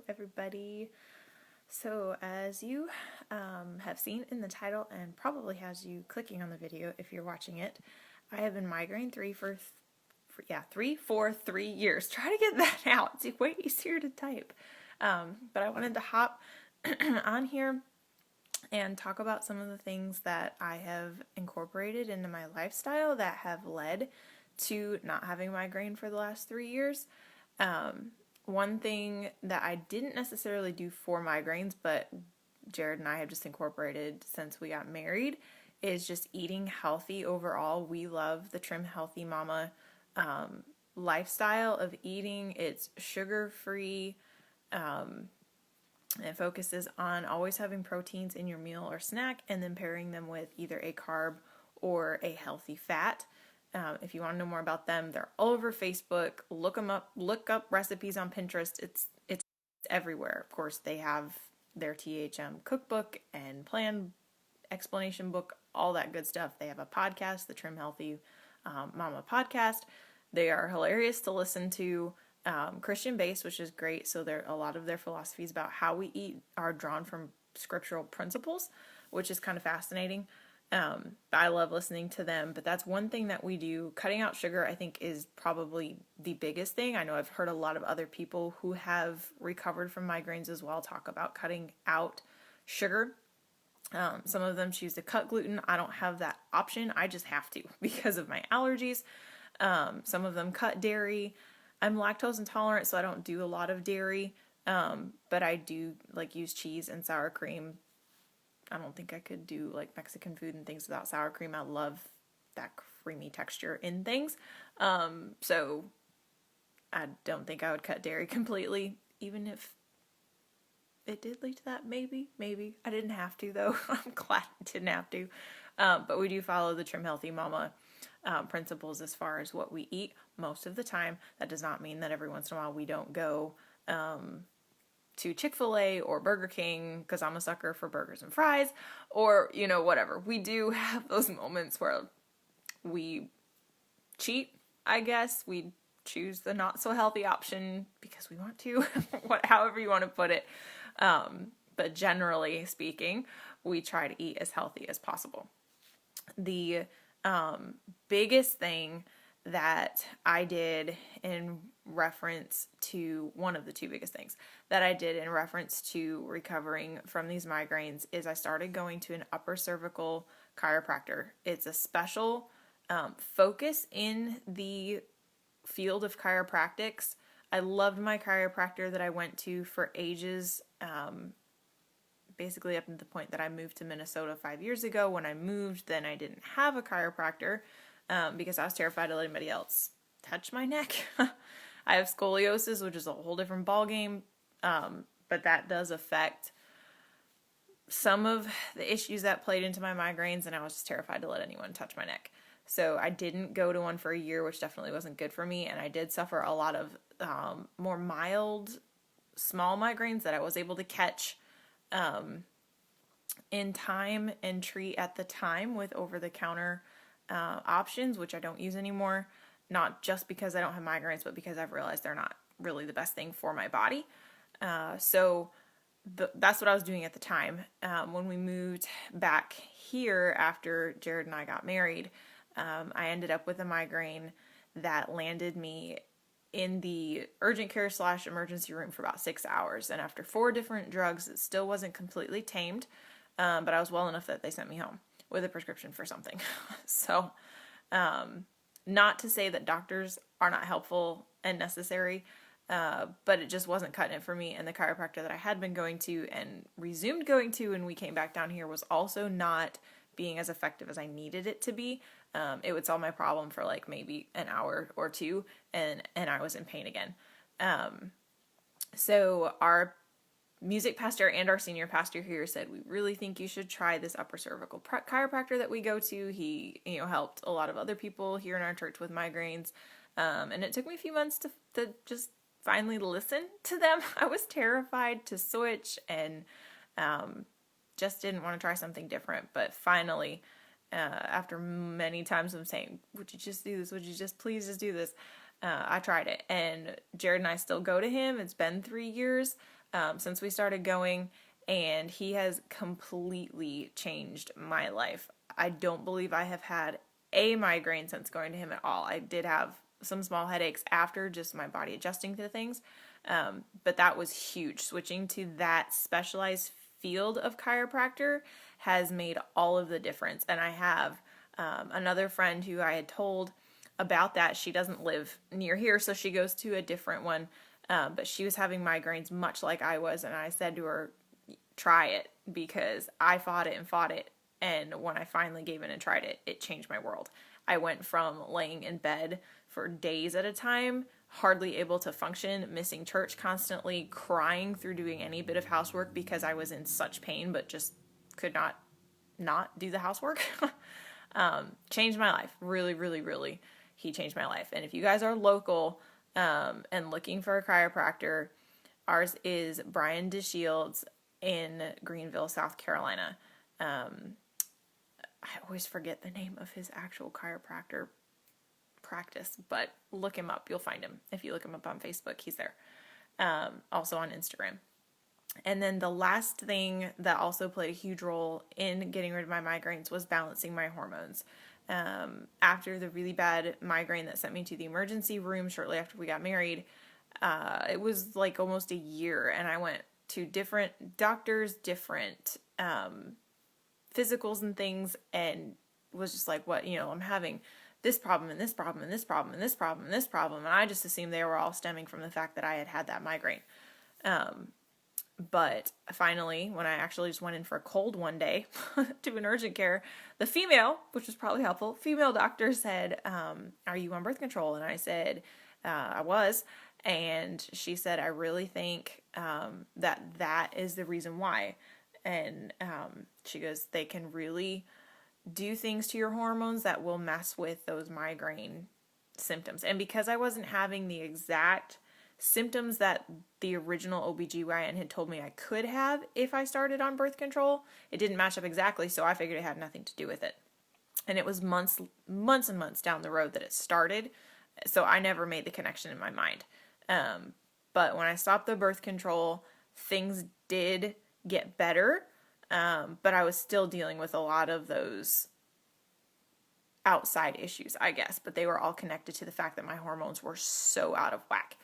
everybody. So as you have seen in the title, and probably has you clicking on the video if you're watching it, I have been migraine for 3 years. Try to get that out. It's way easier to type. But I wanted to hop on here and talk about some of the things that I have incorporated into my lifestyle that have led to not having migraine for the last 3 years. One thing that I didn't necessarily do for migraines, but Jared and I have just incorporated since we got married, is just eating healthy overall. We love the Trim Healthy Mama lifestyle of eating. It's sugar-free. It focuses on always having proteins in your meal or snack and then pairing them with either a carb or a healthy fat. If you want to know more about them, they're all over Facebook. Look them up. Look up recipes on Pinterest. It's everywhere. Of course, they have their THM cookbook and plan explanation book, all that good stuff. They have a podcast, the Trim Healthy Mama podcast. They are hilarious to listen to. Christian based, which is great. So a lot of their philosophies about how we eat are drawn from scriptural principles, which is kind of fascinating. But I love listening to them. But that's one thing that we do. Cutting out sugar, I think, is probably the biggest thing. I know I've heard a lot of other people who have recovered from migraines as well talk about cutting out sugar. Some of them choose to cut gluten. I don't have that option. I just have to because of my allergies. Some of them cut dairy. I'm lactose intolerant, so I don't do a lot of dairy, but I do use cheese and sour cream. I don't think I could do Mexican food and things without sour cream. I love that creamy texture in things. So I don't think I would cut dairy completely, even if it did lead to that. Maybe. I didn't have to, though. I'm glad I didn't have to. But we do follow the Trim Healthy Mama principles as far as what we eat most of the time. That does not mean that every once in a while we don't go to Chick-fil-A or Burger King, because I'm a sucker for burgers and fries, or whatever. We do have those moments where we cheat, I guess. We choose the not so healthy option because we want to, however you want to put it. But generally speaking, we try to eat as healthy as possible. The biggest thing that I did in reference to, one of the two biggest things that I did in reference to recovering from these migraines, is I started going to an upper cervical chiropractor. It's a special focus in the field of chiropractics. I loved my chiropractor that I went to for ages, basically up to the point that I moved to Minnesota 5 years ago. When I moved, then I didn't have a chiropractor because I was terrified to let anybody else touch my neck. I have scoliosis, which is a whole different ballgame, but that does affect some of the issues that played into my migraines, and I was just terrified to let anyone touch my neck. So I didn't go to one for a year, which definitely wasn't good for me, and I did suffer a lot of more mild, small migraines that I was able to catch in time and treat at the time with over-the-counter options, which I don't use anymore, not just because I don't have migraines, but because I've realized they're not really the best thing for my body. So that's what I was doing at the time. When we moved back here after Jared and I got married, I ended up with a migraine that landed me in the urgent care / emergency room for about 6 hours. And after 4 different drugs, it still wasn't completely tamed. But I was well enough that they sent me home with a prescription for something. So, not to say that doctors are not helpful and necessary, but it just wasn't cutting it for me. And the chiropractor that I had been going to and resumed going to when we came back down here was also not being as effective as I needed it to be. It would solve my problem for maybe an hour or two, and I was in pain again. So our music pastor and our senior pastor here said, we really think you should try this upper cervical chiropractor that we go to. He, helped a lot of other people here in our church with migraines. And it took me a few months to just finally listen to them. I was terrified to switch and, just didn't want to try something different. But finally, after many times of saying, would you just do this? Would you just please just do this? I tried it, and Jared and I still go to him. It's been 3 years since we started going, and he has completely changed my life. I don't believe I have had a migraine since going to him at all. I did have some small headaches after, just my body adjusting to things, but that was huge. Switching to that specialized field of chiropractor has made all of the difference. And I have another friend who I had told about that. She doesn't live near here, so she goes to a different one, but she was having migraines much like I was, and I said to her, try it, because I fought it, and when I finally gave in and tried it, it changed my world. I went from laying in bed for days at a time, hardly able to function, missing church constantly, crying through doing any bit of housework because I was in such pain, but just could not do the housework. Changed my life. Really, really, really, he changed my life. And if you guys are local and looking for a chiropractor, ours is Brian DeShields in Greenville, South Carolina. I always forget the name of his actual chiropractor practice, but look him up. You'll find him. If you look him up on Facebook, he's there. Also on Instagram. And then the last thing that also played a huge role in getting rid of my migraines was balancing my hormones. After the really bad migraine that sent me to the emergency room shortly after we got married, it was like almost a year, and I went to different doctors, different physicals and things, and was just like, what, I'm having this problem and this problem and this problem and this problem and this problem, and I just assumed they were all stemming from the fact that I had that migraine. But finally, when I actually just went in for a cold one day to an urgent care, the female, which was probably helpful, female doctor said, are you on birth control? And I said, I was. And she said, I really think that is the reason why. And she goes, they can really do things to your hormones that will mess with those migraine symptoms. And because I wasn't having the exact symptoms that the original OBGYN had told me I could have if I started on birth control, it didn't match up exactly, so I figured it had nothing to do with it. And it was months and months down the road that it started, so I never made the connection in my mind. But when I stopped the birth control, things did get better, but I was still dealing with a lot of those outside issues, I guess, but they were all connected to the fact that my hormones were so out of whack.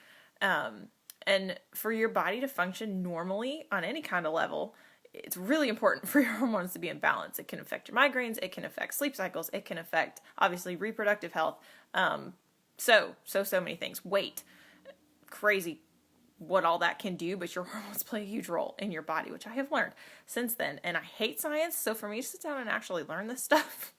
And for your body to function normally on any kind of level, it's really important for your hormones to be in balance. It can affect your migraines, it can affect sleep cycles, it can affect, obviously, reproductive health. So many things. Weight. Crazy what all that can do, but your hormones play a huge role in your body, which I have learned since then. And I hate science, so for me to sit down and actually learn this stuff,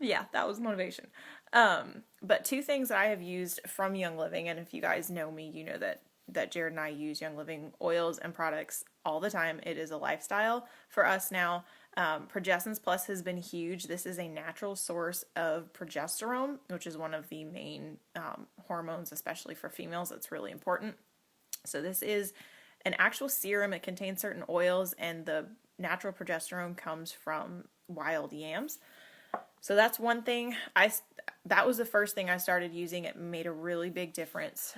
yeah, that was motivation. But two things that I have used from Young Living, and if you guys know me, you know that Jared and I use Young Living oils and products all the time. It is a lifestyle for us now. Progestins Plus has been huge. This is a natural source of progesterone, which is one of the main hormones, especially for females. That's really important. So this is an actual serum. It contains certain oils, and the natural progesterone comes from wild yams. So that's one thing. That was the first thing I started using. It made a really big difference.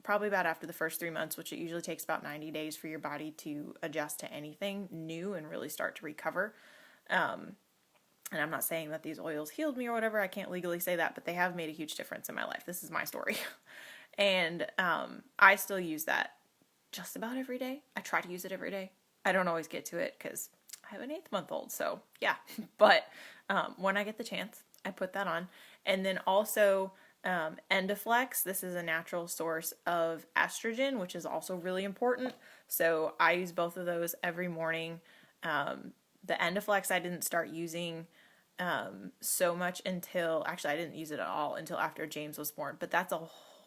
Probably about after the first 3 months, which it usually takes about 90 days for your body to adjust to anything new and really start to recover. And I'm not saying that these oils healed me or whatever. I can't legally say that, but they have made a huge difference in my life. This is my story. And I still use that just about every day. I try to use it every day. I don't always get to it because I have an 8-month-old, so yeah. But when I get the chance, I put that on. And then also Endoflex. This is a natural source of estrogen, which is also really important. So I use both of those every morning. The Endoflex I didn't start using so much until, actually I didn't use it at all until after James was born. But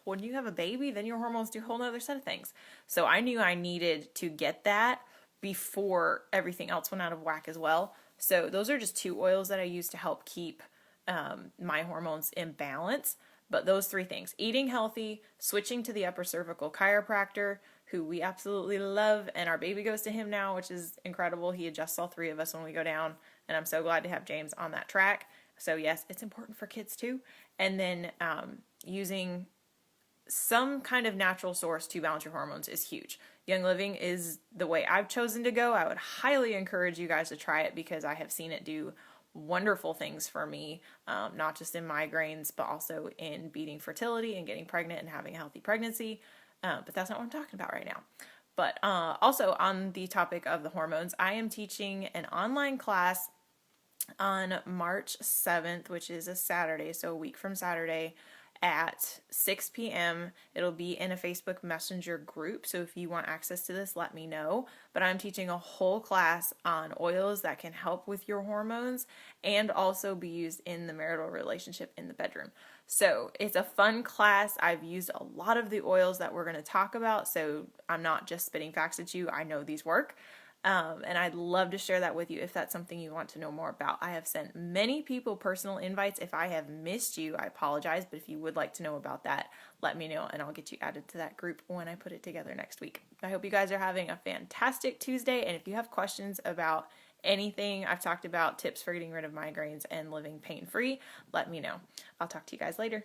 when you have a baby, then your hormones do a whole other set of things. So I knew I needed to get that before everything else went out of whack as well. So those are just two oils that I use to help keep my hormones in balance. But those three things: eating healthy, switching to the upper cervical chiropractor, who we absolutely love, and our baby goes to him now, which is incredible. He adjusts all three of us when we go down, and I'm so glad to have James on that track. So yes, it's important for kids too. And then using some kind of natural source to balance your hormones is huge. Young Living is the way I've chosen to go. I would highly encourage you guys to try it because I have seen it do wonderful things for me, not just in migraines, but also in beating fertility and getting pregnant and having a healthy pregnancy. But that's not what I'm talking about right now. But also on the topic of the hormones, I am teaching an online class on March 7th, which is a Saturday, so a week from Saturday at 6 p.m. It'll be in a Facebook Messenger group, so if you want access to this, let me know. But I'm teaching a whole class on oils that can help with your hormones and also be used in the marital relationship in the bedroom. So it's a fun class. I've used a lot of the oils that we're going to talk about, so I'm not just spitting facts at you. I know these work. And I'd love to share that with you if that's something you want to know more about. I have sent many people personal invites. If I have missed you, I apologize, but if you would like to know about that, let me know and I'll get you added to that group when I put it together next week. I hope you guys are having a fantastic Tuesday, and if you have questions about anything I've talked about, tips for getting rid of migraines and living pain-free, let me know. I'll talk to you guys later.